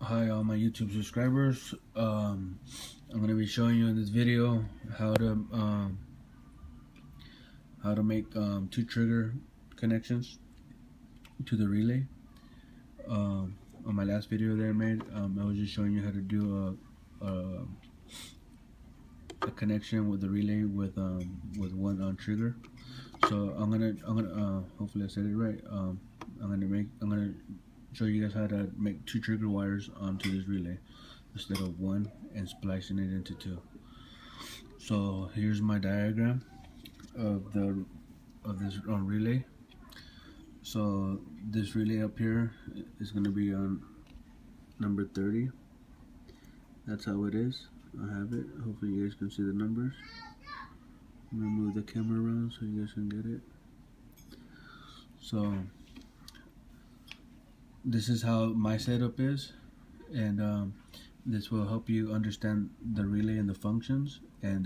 Hi all my YouTube subscribers. I'm going to be showing you in this video how to make two trigger connections to the relay. On my last video that I made, I was just showing you how to do a connection with the relay with one trigger. So I'm gonna hopefully I said it right. I'm gonna show you guys how to make two trigger wires onto this relay instead of one and splicing it into two. So here's my diagram of this relay. So this relay up here is going to be on number 30. That's how it is. I have it. Hopefully you guys can see the numbers. I'm going to move the camera around so you guys can get it. So this is how my setup is, and this will help you understand the relay and the functions, and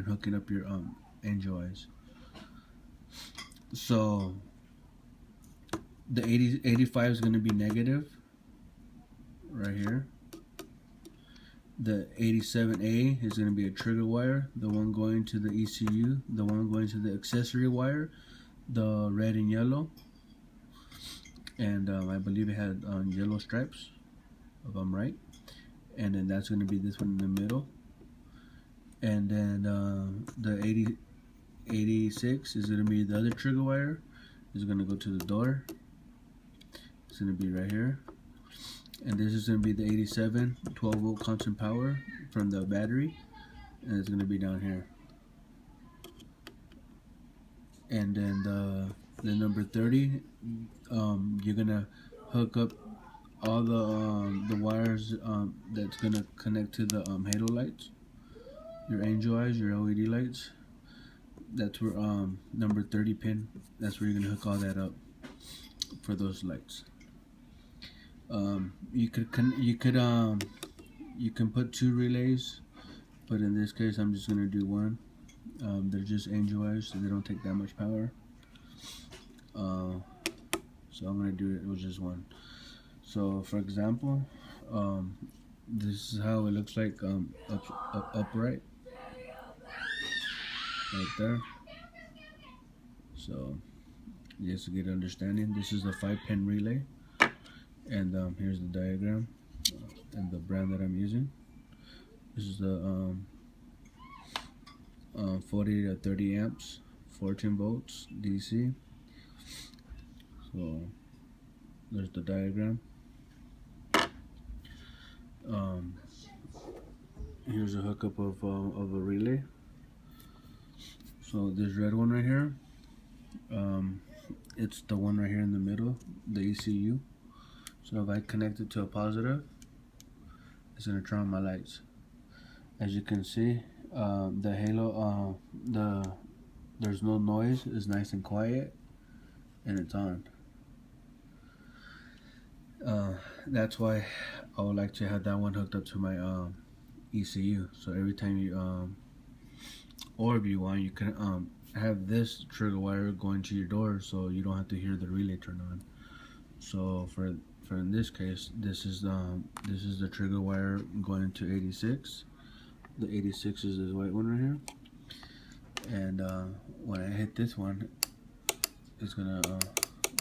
hooking up your NJOIs. So the 85 is going to be negative right here. The 87A is going to be a trigger wire, the one going to the ECU, the one going to the accessory wire, the red and yellow, and I believe it had yellow stripes, if I'm right. And then that's going to be this one in the middle. And then the 86 is going to be the other trigger wire. It's going to go to the door. It's going to be right here. And this is going to be the 87 12 volt constant power from the battery, and it's going to be down here. And then the number 30, you're going to hook up all the wires that's going to connect to the halo lights, your NJOIs, your LED lights. That's where number 30 pin, that's where you're going to hook all that up for those lights. You can put two relays, but in this case I'm just gonna do one. They're just NJOIs, so they don't take that much power. So I'm gonna do it with just one. So for example, this is how it looks like upright, right there. So just to get an understanding, this is a 5-pin relay. And here's the diagram and the brand that I'm using. This is the 40 to 30 amps, 14 volts DC. So there's the diagram. Here's a hookup of a relay. So this red one right here, it's the one right here in the middle, the ECU. So if I connect it to a positive, it's going to turn on my lights. As you can see, the halo, there's no noise, it's nice and quiet, and it's on. That's why I would like to have that one hooked up to my ECU. So every time you, or if you want, you can have this trigger wire going to your door, so you don't have to hear the relay turn on. So for in this case, this is the trigger wire going to 86. The 86 is this white one right here. And when I hit this one, it's gonna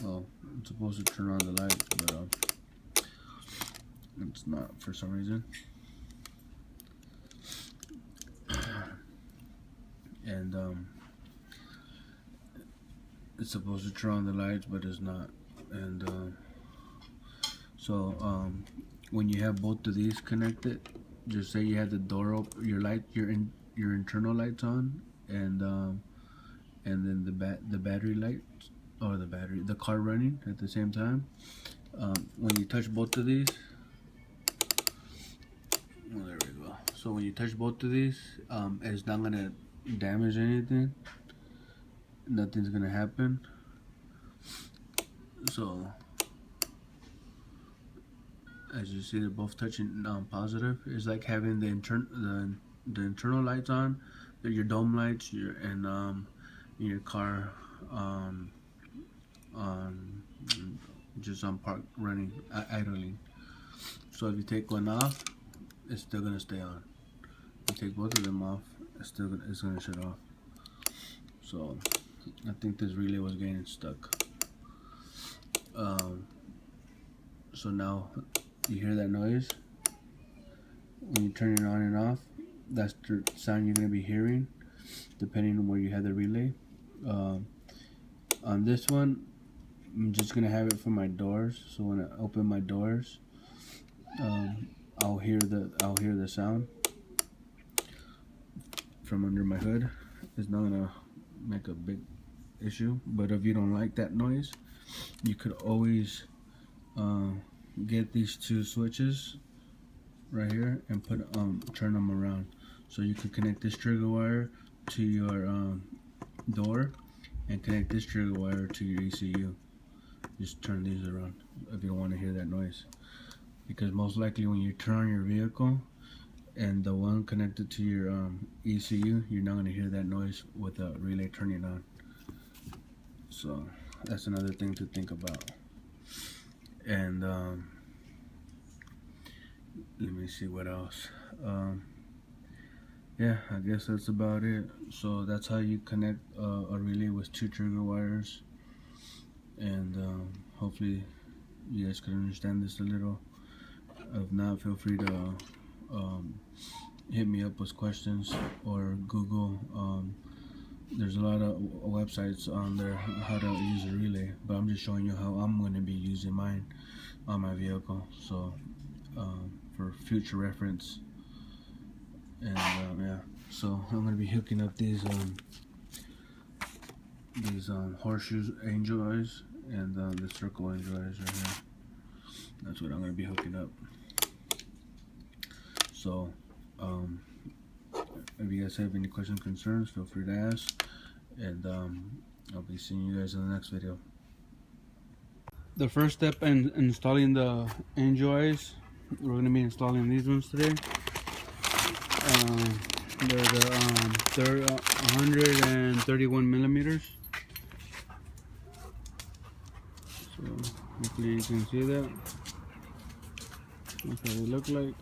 well, it's supposed to turn on the light, but it's not for some reason. And it's supposed to turn on the lights, but it's not. And so when you have both of these connected, just say you have the door open, your internal lights on, and then the battery lights, or the car running at the same time. When you touch both of these, well, there we go. So when you touch both of these, it's not gonna damage anything. Nothing's gonna happen. So as you see, they're both touching positive. It's like having the internal lights on, your dome lights, and your car just on park running, idling. So if you take one off, it's still gonna stay on. If you take both of them off, it's gonna shut off. So I think this relay was getting stuck. So now you hear that noise when you turn it on and off. That's the sound you're gonna be hearing, depending on where you have the relay. On this one, I'm just gonna have it for my doors. So when I open my doors, I'll hear the sound from under my hood. It's not gonna make a big issue, but if you don't like that noise, you could always get these two switches right here and turn them around. So you could connect this trigger wire to your door and connect this trigger wire to your ECU. Just turn these around if you don't want to hear that noise, because most likely when you turn on your vehicle and the one connected to your ECU, you're not going to hear that noise with the relay turning on. So that's another thing to think about. And let me see what else. Yeah, I guess that's about it. So that's how you connect a relay with two trigger wires. And hopefully you guys can understand this a little. If not, feel free to hit me up with questions or Google. There's a lot of websites on there how to use a relay, but I'm just showing you how I'm going to be using mine on my vehicle, so for future reference. And yeah, so I'm going to be hooking up these horseshoe angel eyes and the circle angel eyes right here. That's what I'm going to be hooking up. So if you guys have any questions, concerns, feel free to ask, and I'll be seeing you guys in the next video. The first step in installing the angel eyes, we're going to be installing these ones today. They're 131 millimeters. So hopefully you can see that. That's what they look like.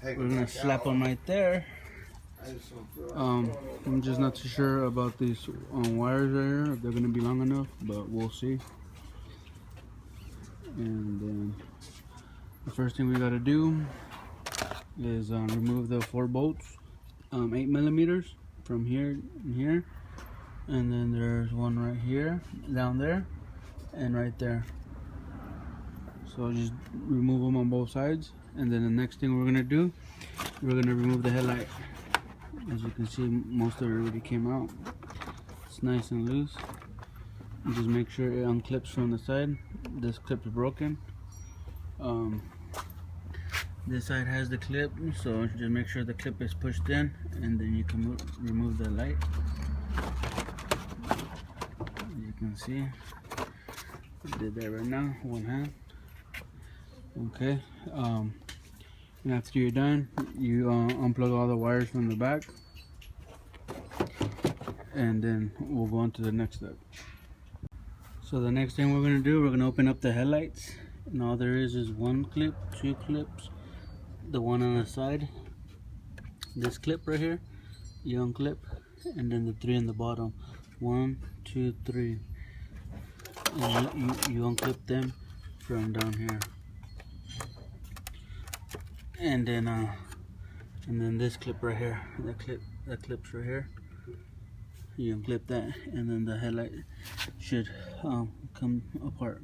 We're gonna slap them right there. I'm just not too sure about these wires right here, if they're gonna be long enough, but we'll see. And then the first thing we gotta do is remove the 4 bolts, 8 millimeters from here and here, and then there's one right here, down there, and right there. So just remove them on both sides. And then the next thing we're gonna do, we're gonna remove the headlight. As you can see, most of it already came out. It's nice and loose. And just make sure it unclips from the side. This clip is broken. This side has the clip, so just make sure the clip is pushed in, and then you can remove the light. As you can see, I did that right now, one hand. Okay, and after you're done, you unplug all the wires from the back, and then we'll go on to the next step. So the next thing we're going to do, we're going to open up the headlights, and all there is one clip, 2 clips, the one on the side, this clip right here, you unclip, and then the 3 in the bottom, 1, 2, 3, and you unclip them from down here. And then this clip right here, that clips right here, you unclip that, and then the headlight should come apart.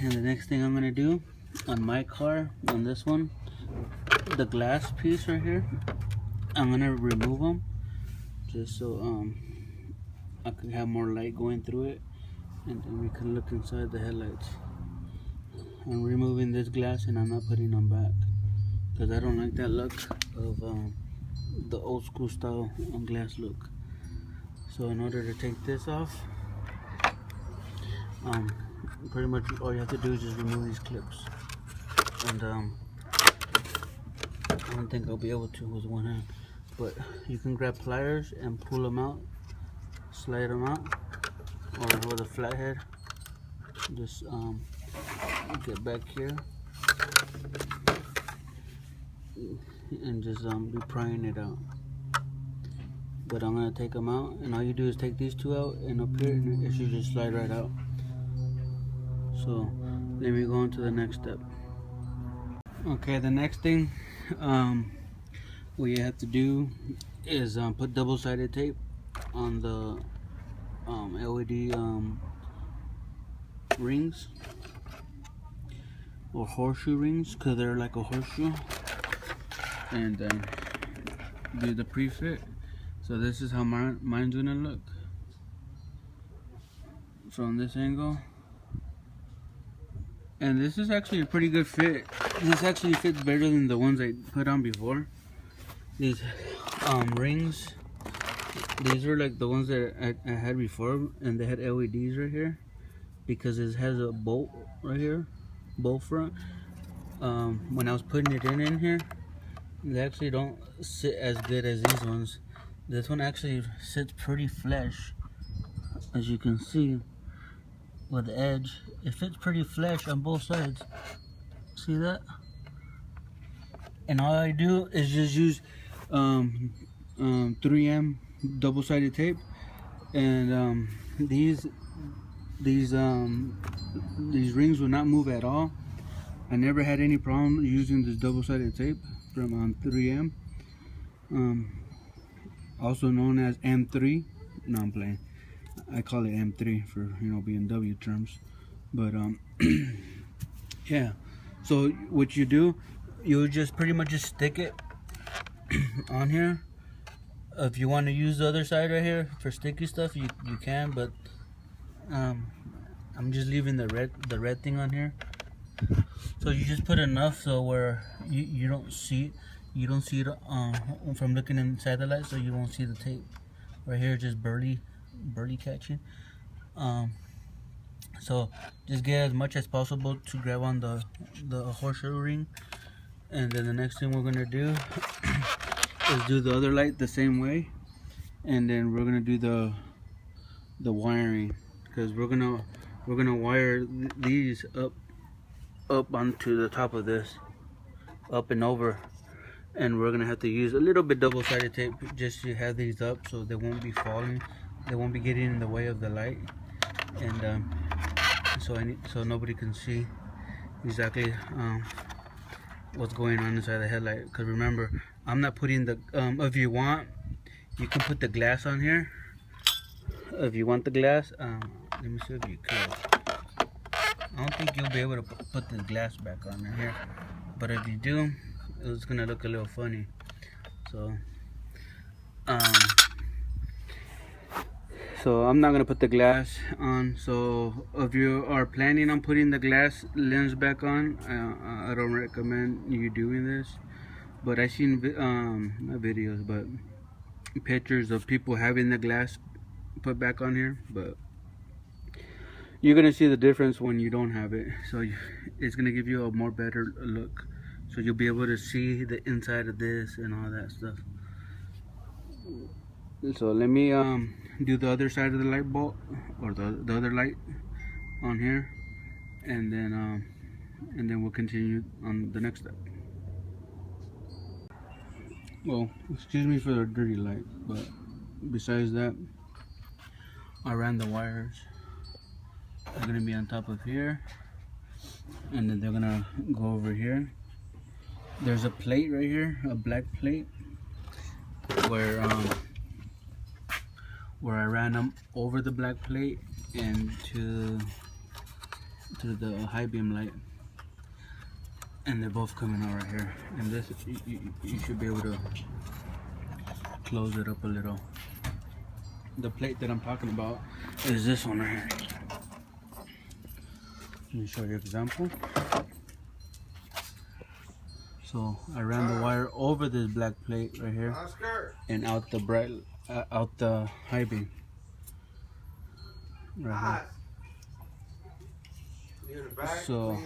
And the next thing I'm gonna do on my car, on this one, the glass piece right here, I'm gonna remove them just so I can have more light going through it, and then we can look inside the headlights. I'm removing this glass and I'm not putting them back because I don't like that look of the old school style glass look. So in order to take this off, pretty much all you have to do is just remove these clips. And I don't think I'll be able to with one hand, but you can grab pliers and pull them out, slide them out, or with a flathead, just get back here and just be prying it out. But I'm gonna take them out, and all you do is take these two out, and up here it should just slide right out. So let me go on to the next step. Okay, the next thing what you have to do is put double-sided tape on the LED rings, or horseshoe rings, because they're like a horseshoe, and then do the pre-fit. So this is how mine's gonna look from this angle. And this is actually a pretty good fit. This actually fits better than the ones I put on before. These rings, these are like the ones that I had before, and they had LEDs right here because it has a bolt right here, bolt front. When I was putting it in here, they actually don't sit as good as these ones. This one actually sits pretty flush, as you can see with the edge. It fits pretty flush on both sides. See that? And all I do is just use 3M double-sided tape, and these rings will not move at all. I never had any problem using this double-sided tape from 3M, also known as M3. No, I'm playing. I call it M3 for, you know, BMW terms. But yeah. So what you do, you just pretty much just stick it on here. If you want to use the other side right here for sticky stuff, you can, but I'm just leaving the red thing on here. So you just put enough so where you don't see it from looking inside the light, so you won't see the tape right here, just barely catching. So just get as much as possible to grab on the horseshoe ring, and then the next thing we're gonna do is do the other light the same way, and then we're gonna do the wiring, because we're gonna wire these up onto the top of this, up and over, and we're gonna have to use a little bit double-sided tape just to have these up so they won't be falling, they won't be getting in the way of the light, and so nobody can see exactly what's going on inside the headlight. Because remember, I'm not putting the if you want, you can put the glass on here. If you want the glass, let me see if you could. I don't think you'll be able to put the glass back on here, but if you do, it's gonna look a little funny. So I'm not gonna put the glass on. So if you are planning on putting the glass lens back on, I don't recommend you doing this. But I've seen not videos, but pictures of people having the glass put back on here. But you're gonna see the difference when you don't have it. So it's gonna give you a more better look. So you'll be able to see the inside of this and all that stuff. So let me do the other side of the light bulb, or the other light on here, and then we'll continue on the next step. Well, excuse me for the dirty light, but besides that, I ran the wires. They're gonna be on top of here, and then they're gonna go over here. There's a plate right here, a black plate, where I ran them over the black plate and to the high beam light, and they're both coming out right here. And this, you should be able to close it up a little. The plate that I'm talking about is this one right here. Let me show you an example. So I ran the wire over this black plate right here and out the high beam right here. So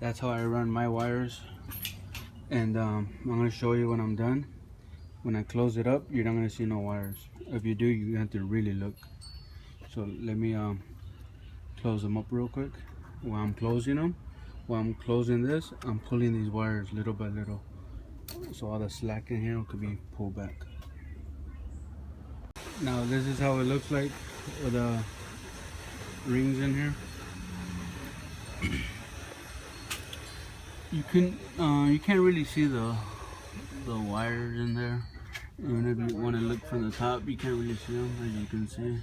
that's how I run my wires, and I'm going to show you when I'm done. When I close it up, you're not going to see no wires. If you do, you have to really look. So let me close them up real quick. while I'm closing them. While I'm closing this, I'm pulling these wires little by little, so all the slack in here could be pulled back. Now this is how it looks like with the rings in here. You can't really see the wires in there. Even if you want to look from the top, you can't really see them, as you can see.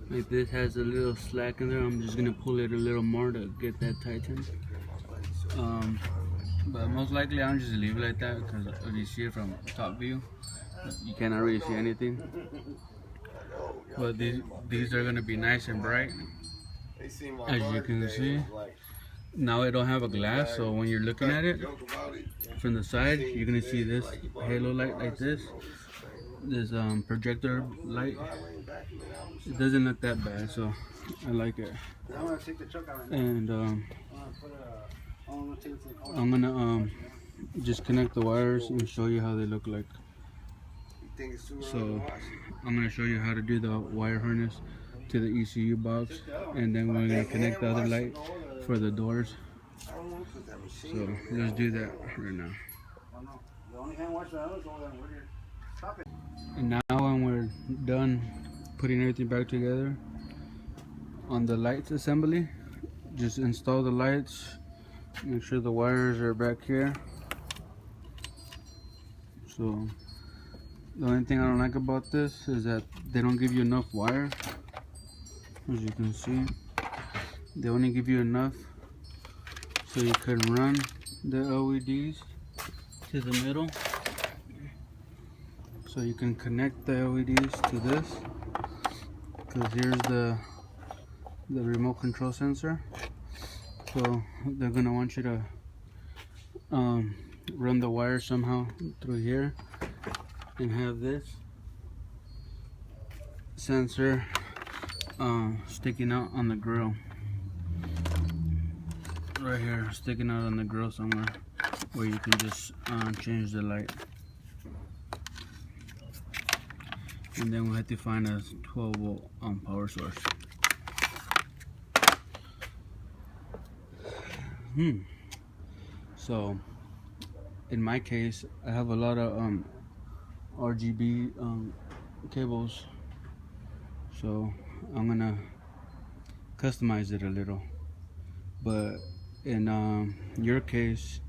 Like this has a little slack in there. I'm just gonna pull it a little more to get that tightened. But most likely I'll just leave it like that, because if you see it from top view, you cannot really see anything. But these are gonna be nice and bright, as you can see. Now it don't have a glass, so when you're looking at it from the side, you're gonna see this halo light like this projector light. It doesn't look that bad, so I like it. And I'm gonna just connect the wires and show you how they look like. So I'm gonna show you how to do the wire harness to the ECU box, and then we're gonna connect the other light for the doors. So let's do that right now. And now when we're done putting everything back together on the lights assembly, just install the lights, make sure the wires are back here. So the only thing I don't like about this is that they don't give you enough wire. As you can see, they only give you enough so you can run the LEDs to the middle. So you can connect the LEDs to this, because here's the remote control sensor. So they're gonna want you to run the wire somehow through here and have this sensor sticking out on the grill. Right here, sticking out on the grill somewhere where you can just change the light. And then we'll have to find a 12-volt power source. So in my case, I have a lot of RGB cables, so I'm gonna customize it a little. But in your case,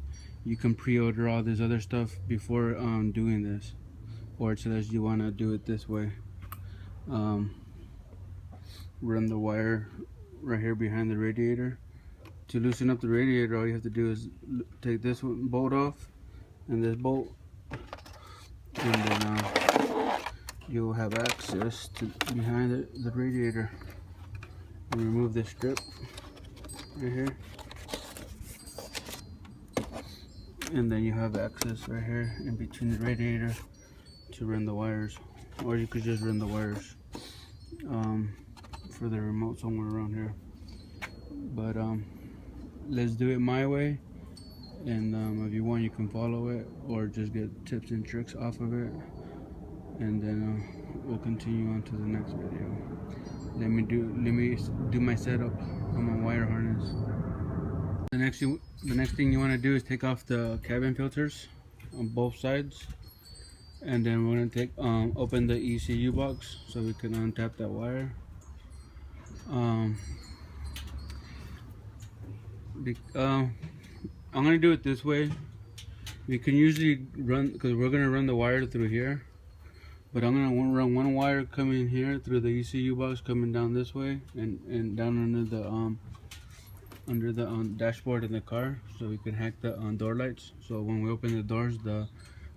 you can pre-order all this other stuff before doing this, or it says you want to do it this way. Run the wire right here behind the radiator. To loosen up the radiator, all you have to do is take this bolt off and this bolt, and then you'll have access to behind the radiator. And remove this strip right here, and then you have access right here in between the radiator to run the wires, or you could just run the wires for the remote somewhere around here. But let's do it my way, and if you want, you can follow it or just get tips and tricks off of it, and then we'll continue on to the next video. Let me do my setup on my wire harness. The next thing you want to do is take off the cabin filters on both sides, and then we're going to open the ECU box so we can untap that wire. I'm going to do it this way. We can usually run, because we're going to run the wire through here, but I'm going to run one wire coming here through the ECU box, coming down this way and down under the dashboard in the car, so we can hack the door lights. So when we open the doors, the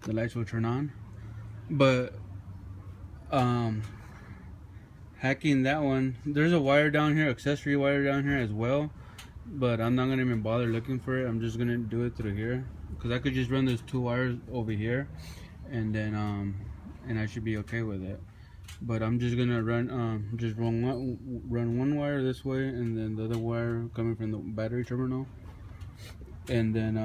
lights will turn on. But hacking that one, there's a wire down here, accessory wire down here as well, but I'm not gonna even bother looking for it. I'm just gonna do it through here, because I could just run those two wires over here, and then and I should be okay with it. But I'm just gonna run one wire this way, and then the other wire coming from the battery terminal, and then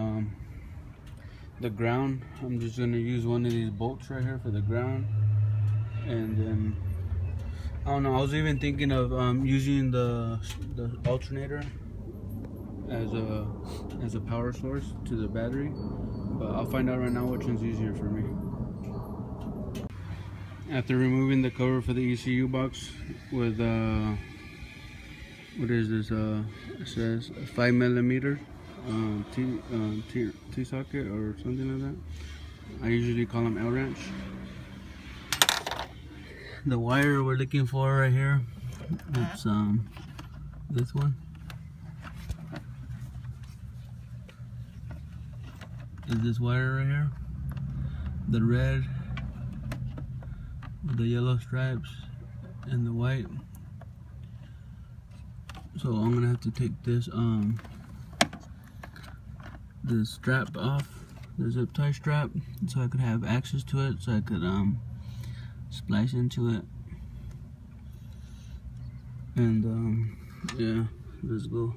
the ground, I'm just gonna use one of these bolts right here for the ground, and then I don't know. I was even thinking of using the alternator as a power source to the battery, but I'll find out right now which one's easier for me. After removing the cover for the ECU box with what is this? It says 5mm T socket or something like that. I usually call them L wrench. The wire we're looking for right here, it's this one. Is this wire right here, the red with the yellow stripes and the white. So I'm gonna have to take this the strap off, the zip tie strap, so I could have access to it, so I could splice into it. And yeah, let's go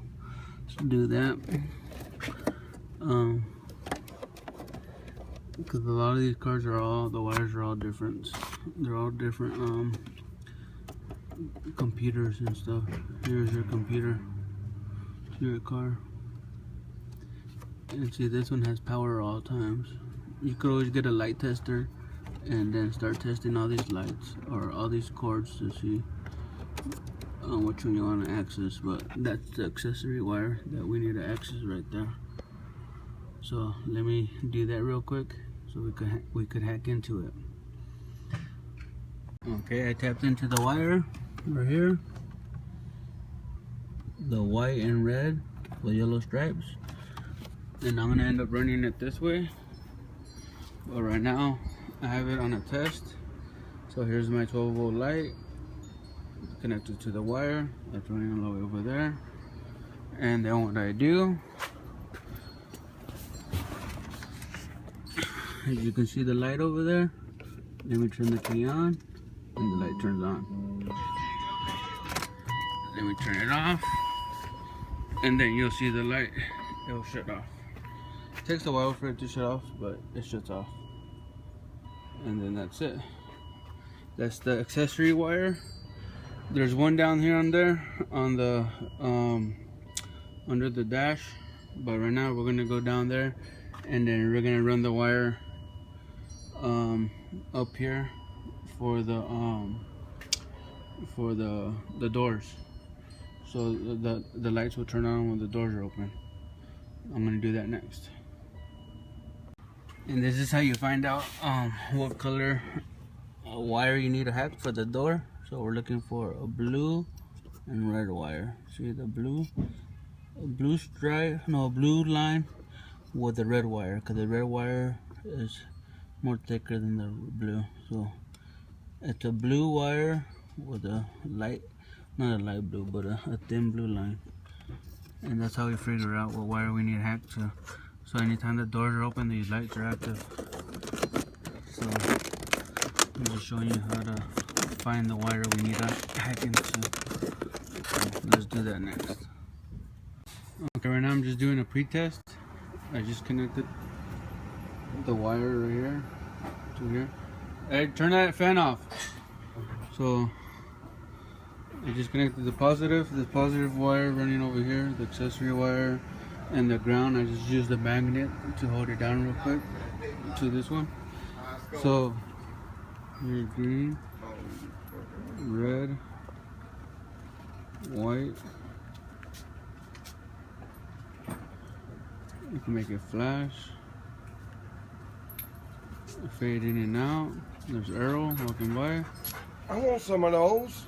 do that. Because a lot of these cars are all, the wires are all different. They're all different computers and stuff. Here's your computer to your car. And see, this one has power all times. You could always get a light tester and then start testing all these lights or all these cords to see which one you want to access. But that's the accessory wire that we need to access right there. So let me do that real quick so we could hack into it. Okay, I tapped into the wire right here, the white and red with yellow stripes, and I'm gonna end up running it this way. But right now I have it on a test. So here's my 12-volt light connected to the wire that's running all the way over there. And then what I do, as you can see the light over there, let me turn the key on and the light turns on. Let me turn it off and then you'll see the light, it will shut off. It takes a while for it to shut off, but it shuts off. And then that's it. That's the accessory wire. There's one down here on the under the dash, but right now we're gonna go down there and then we're gonna run the wire up here for the doors, so the lights will turn on when the doors are open. I'm gonna do that next. And this is how you find out what color wire you need to hack for the door. So we're looking for a blue and red wire. See the blue blue line with the red wire, because the red wire is more thicker than the blue. So it's a blue wire with a light, not a light blue, but a thin blue line. And that's how we figure out what wire we need hacked to. So anytime the doors are open, these lights are active. So I'm just showing you how to find the wire we need to hack into. So let's do that next. Okay, right now I'm just doing a pre-test. I just connected the wire right here to here. Hey, turn that fan off. So I just connected the positive wire running over here, the accessory wire, and the ground. I just used the magnet to hold it down real quick to this one. So here's green, red, white. You can make it flash, fade in and out. There's Earl walking by. I want some of those.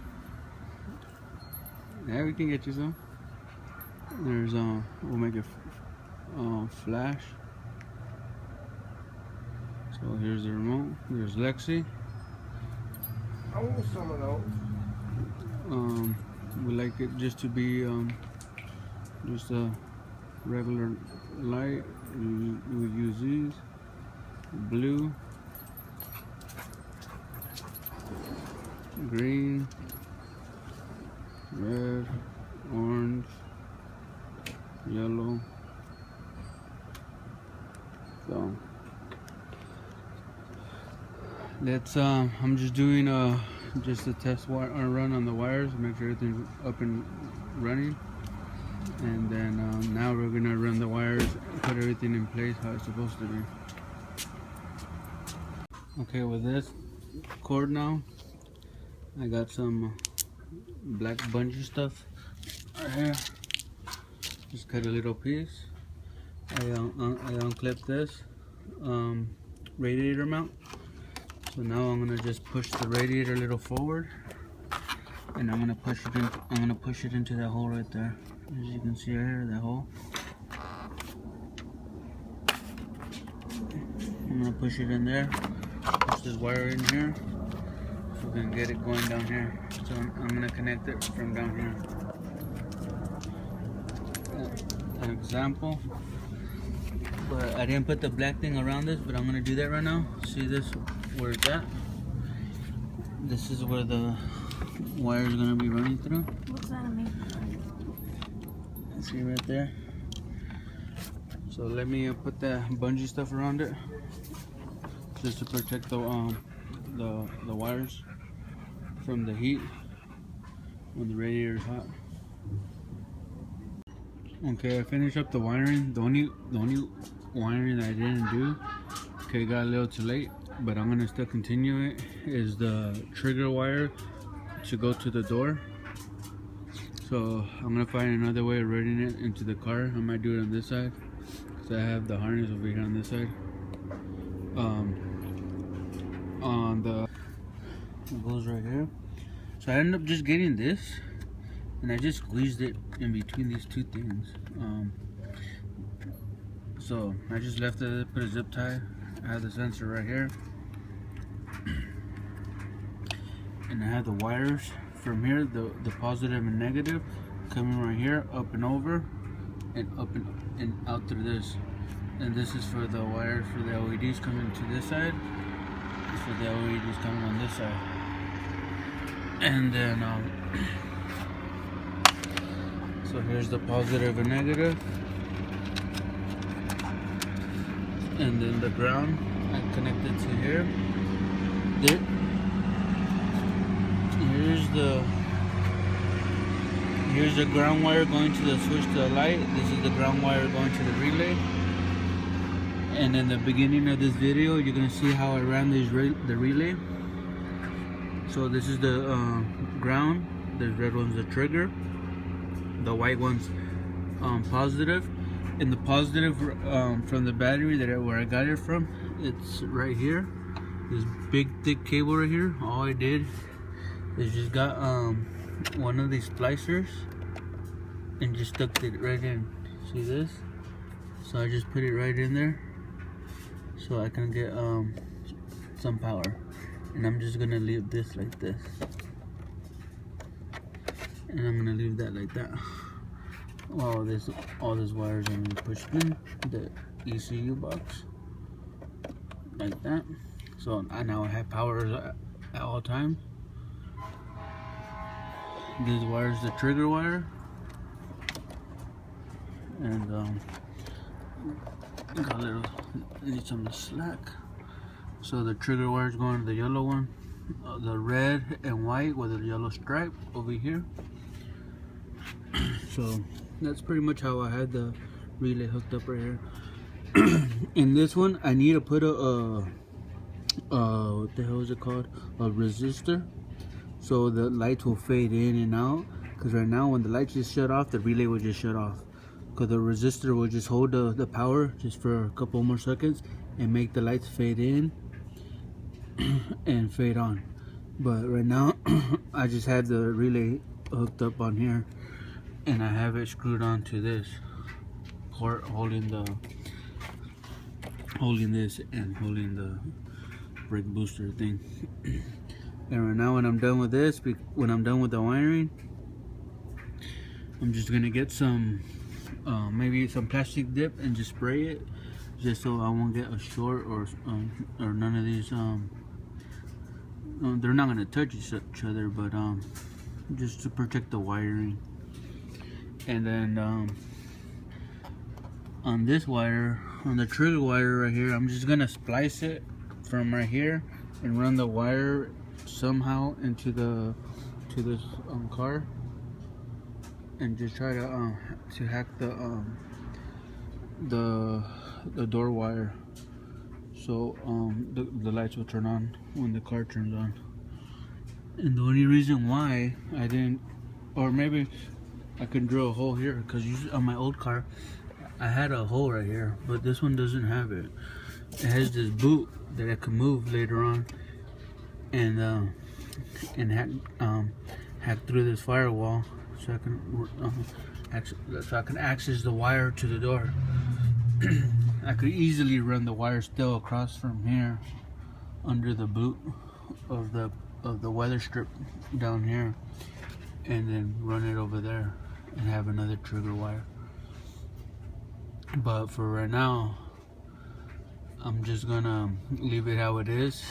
Yeah, we can get you some. There's we'll make it flash. So here's the remote. There's Lexi. I want some of those. We like it just to be just a regular light. We would use these. Blue, green, red, orange, yellow. So let's I'm just doing a just to test run on the wires, make sure everything's up and running. And then now we're gonna run the wires, put everything in place how it's supposed to be. Okay, with this cord now, I got some black bungee stuff right here. Just cut a little piece. I unclip this radiator mount. So now I'm gonna just push the radiator a little forward, and I'm gonna push it into that hole right there. As you can see right here, that hole. I'm gonna push it in there. Push this wire in here, so we can get it going down here. So I'm gonna connect it from down here. An example, but I didn't put the black thing around this, but I'm gonna do that right now. See this, where it's at? This is where the wire is gonna be running through. What's that mean? See right there. So let me put that bungee stuff around it, just to protect the wires from the heat when the radiator is hot. Okay, I finished up the wiring. The only wiring that I didn't do, okay, got a little too late, but I'm gonna still continue it, is the trigger wire to go to the door. So I'm gonna find another way of running it into the car. I might do it on this side, because I have the harness over here on this side. On the, it goes right here. So I ended up just getting this, and I just squeezed it in between these two things. So I just left it, put a zip tie. I have the sensor right here, and I have the wires from here, the positive and negative, coming right here, up and over, and up and out through this. And this is for the wires for the LEDs coming to this side. This is for the LEDs coming on this side. And then so here's the positive and negative, and then the ground I connected to here. Here's the ground wire going to the switch to the light. This is the ground wire going to the relay. And in the beginning of this video, you're gonna see how I ran the relay. So this is the ground. The red one's the trigger. The white one's positive. And the positive from the battery where I got it from, it's right here. This big thick cable right here. All I did is just got one of these splicers and just stuck it right in. See this? So I just put it right in there so I can get some power. And I'm just gonna leave this like this, and I'm gonna leave that like that. All these wires are gonna be pushed in the ECU box like that. So I now have power at all times. This wire is the trigger wire, and got a little, need some slack. So the trigger wire is going to the yellow one, the red and white with a yellow stripe over here. So that's pretty much how I had the relay hooked up right here. In this one, I need to put a what the hell is it called? A resistor, so the lights will fade in and out. Because right now, when the lights just shut off, the relay will just shut off. Because the resistor will just hold the power just for a couple more seconds and make the lights fade in and fade on. But right now, I just have the relay hooked up on here, and I have it screwed onto this port holding this and holding the brake booster thing. And right now, when I'm done with this, when I'm done with the wiring, I'm just gonna get some maybe some plastic dip and just spray it, just so I won't get a short or none of these. They're not gonna touch each other, but just to protect the wiring. And then on this wire, on the trigger wire right here, I'm just gonna splice it from right here and run the wire somehow into this car and just try to hack the door wire, so the lights will turn on when the car turns on. And the only reason why I didn't, or maybe I could drill a hole here, because on my old car I had a hole right here, but this one doesn't have it. It has this boot that I can move later on and hack through this firewall, so I can access the wire to the door. I could easily run the wire still across from here under the boot of the weather strip down here, and then run it over there and have another trigger wire. But for right now, I'm just gonna leave it how it is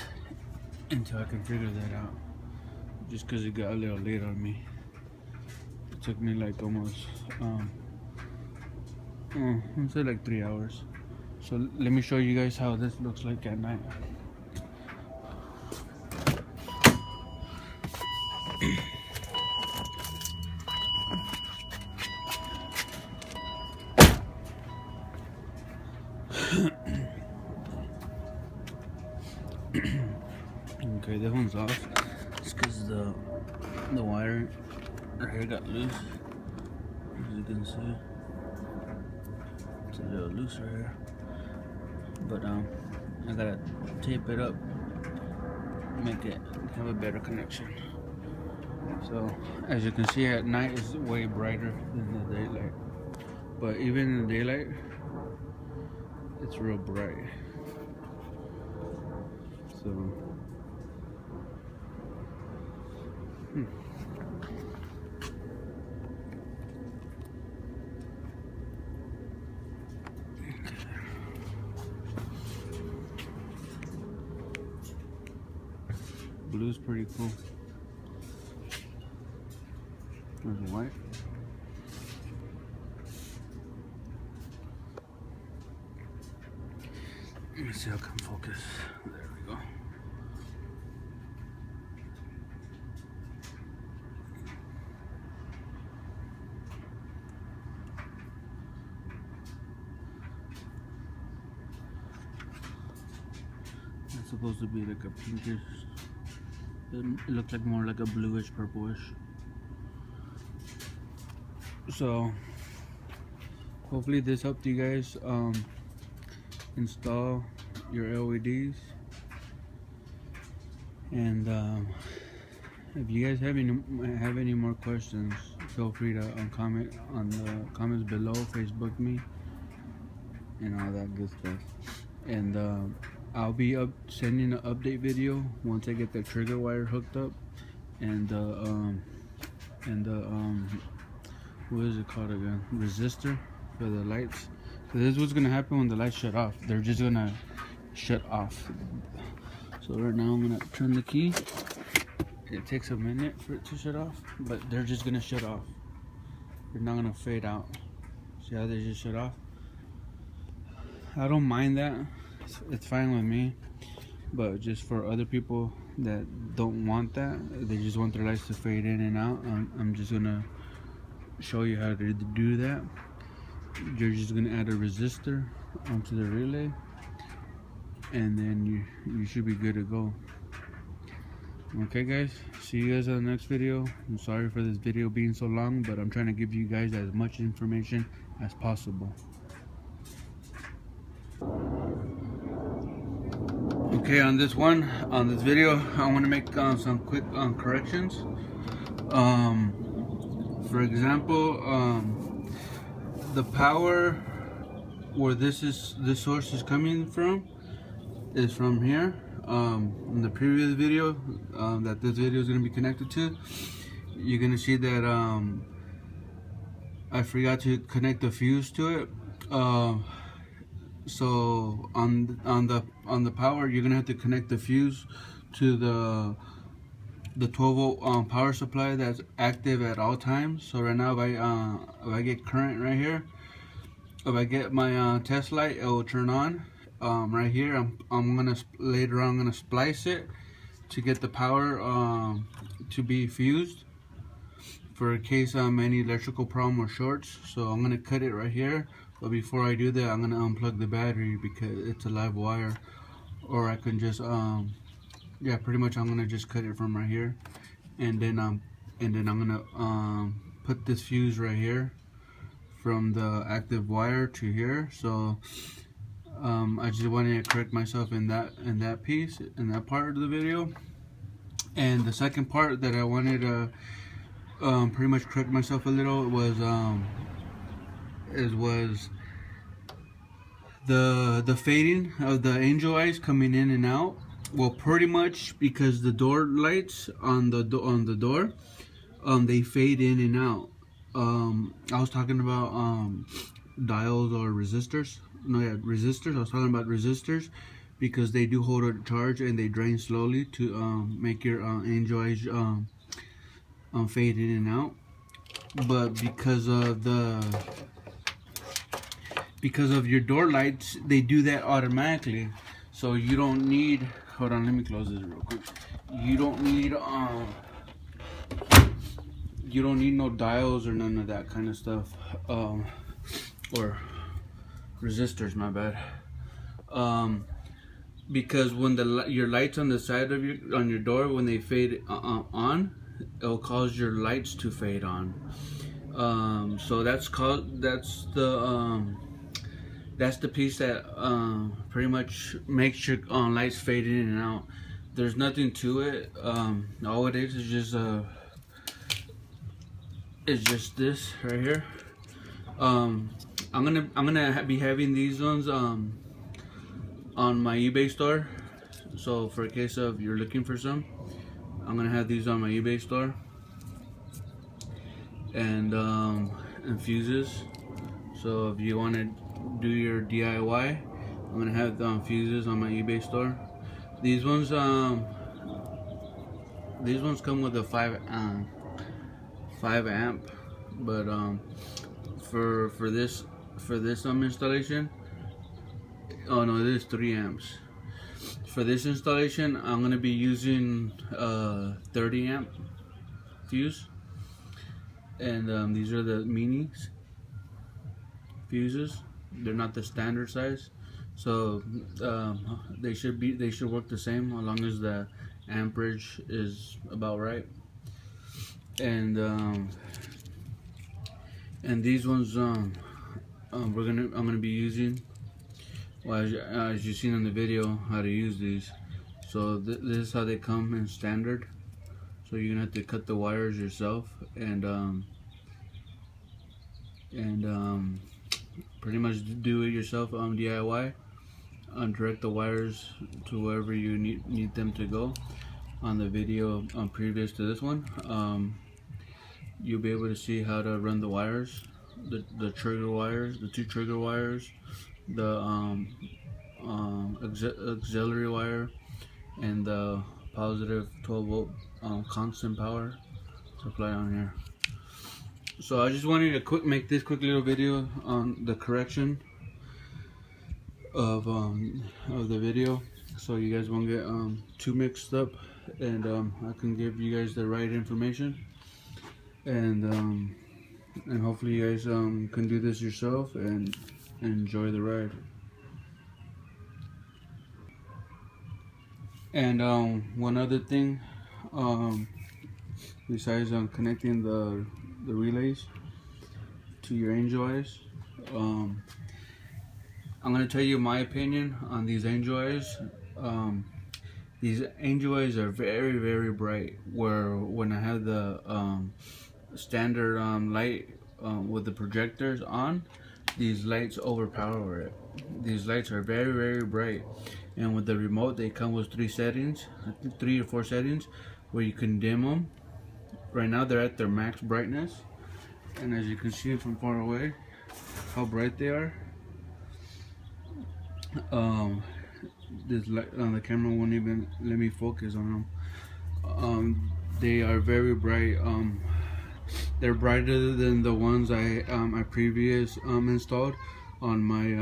until I can figure that out, just because it got a little late on me. It took me like almost I'd say like 3 hours. So let me show you guys how this looks like at night. Okay, that one's off. It's because the wire right here got loose. As you can see, it's a little loose right here. But I gotta tape it up, make it have a better connection. So as you can see, at night it's way brighter than the daylight. But even in the daylight, it's real bright. So blue's pretty cool. There's white. Let me see how I can focus. There we go. It's supposed to be like a pinkish. It looks like more like a bluish, purplish. So hopefully this helped you guys install your LEDs. And if you guys have any more questions, feel free to comment on the comments below, Facebook me, and all that good stuff. And I'll be sending an update video once I get the trigger wire hooked up, and what is it called again? Resistor for the lights. So this is what's gonna happen when the lights shut off. They're just gonna shut off. So right now I'm gonna turn the key. It takes a minute for it to shut off, but they're just gonna shut off. They're not gonna fade out. See how they just shut off? I don't mind that. It's fine with me. But just for other people that don't want that, they just want their lights to fade in and out, I'm just gonna show you how to do that. You're just gonna add a resistor onto the relay, and then you should be good to go. Okay guys, see you guys on the next video. I'm sorry for this video being so long, but I'm trying to give you guys as much information as possible. Okay, on this video, I want to make some quick corrections. For example, the power where this source is coming from is from here. In the previous video that this video is going to be connected to, you're going to see that I forgot to connect the fuse to it. So on the power, you're gonna have to connect the fuse to the 12-volt power supply that's active at all times. So right now, if I get current right here, if I get my test light, it will turn on. Right here, later on I'm gonna splice it to get the power to be fused for in case any electrical problem or shorts. So I'm gonna cut it right here, but before I do that, I'm gonna unplug the battery because it's a live wire. Or I can just yeah, pretty much I'm gonna just cut it from right here, and then I'm gonna put this fuse right here from the active wire to here. So I just wanted to correct myself in that piece, in that part of the video. And the second part that I wanted to pretty much correct myself a little was the fading of the angel eyes coming in and out. Well, pretty much because the door lights on the door, they fade in and out. I was talking about diodes or resistors. No, yeah, resistors. I was talking about resistors because they do hold a charge and they drain slowly to make your angel eyes fade in and out. But because of your door lights, they do that automatically. So you don't need. Hold on, let me close this real quick. You don't need no diodes or none of that kind of stuff, or resistors. My bad. Because when your lights on the side of your door, when they fade on, it'll cause your lights to fade on. So that's the piece that pretty much makes your lights fade in and out. There's nothing to it. All it is just this right here. I'm gonna be having these ones on my eBay store. So for a case of you're looking for some, I'm gonna have these on my eBay store. And fuses. So if you want to do your DIY, I'm gonna have fuses on my eBay store. These ones come with a 5 amp, but for this installation, oh no, it is 3 amps. For this installation, I'm gonna be using 30 amp fuse, and these are the minis fuses. They're not the standard size, so they should work the same as long as the amperage is about right. And these ones I'm gonna be using, well, as you've seen in the video how to use these. So this is how they come in standard. So you're gonna have to cut the wires yourself and pretty much do it yourself on DIY. Direct the wires to wherever you need them to go. On the video previous to this one, you'll be able to see how to run the wires, the trigger wires, the 2 trigger wires, the auxiliary wire, and the positive 12 volt constant power supply on here. So I just wanted to make this quick little video on the correction of the video, so you guys won't get too mixed up, and I can give you guys the right information, and hopefully you guys can do this yourself and enjoy the ride. And one other thing, besides connecting the relays to your angel eyes, I'm going to tell you my opinion on these angel eyes. These angel eyes are very, very bright, where when I have the standard light with the projectors on, these lights overpower it. These lights are very, very bright, and with the remote they come with 3 settings, 3 or 4 settings, where you can dim them. Right now they're at their max brightness, and as you can see from far away how bright they are. This light on the camera won't even let me focus on them. They are very bright. They're brighter than the ones I previous installed on my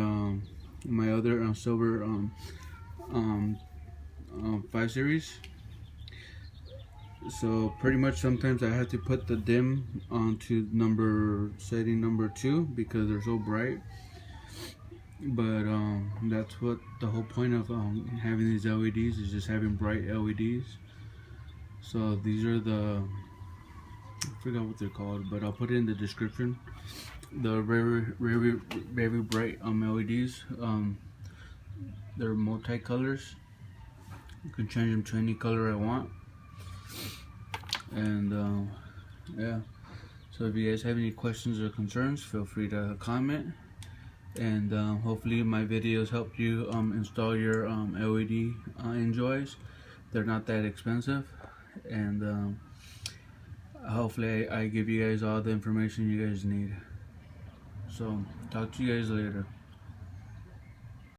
my other silver 5 series. So pretty much sometimes I have to put the dim onto setting number 2 because they're so bright. But that's what the whole point of having these LEDs is, just having bright LEDs. So these are the, I forgot what they're called, but I'll put it in the description. The very bright LEDs. They're multi-colors. You can change them to any color I want. And yeah. So if you guys have any questions or concerns, feel free to comment. And hopefully my videos helped you install your LED enjoys. They're not that expensive, and hopefully I give you guys all the information you guys need. So talk to you guys later.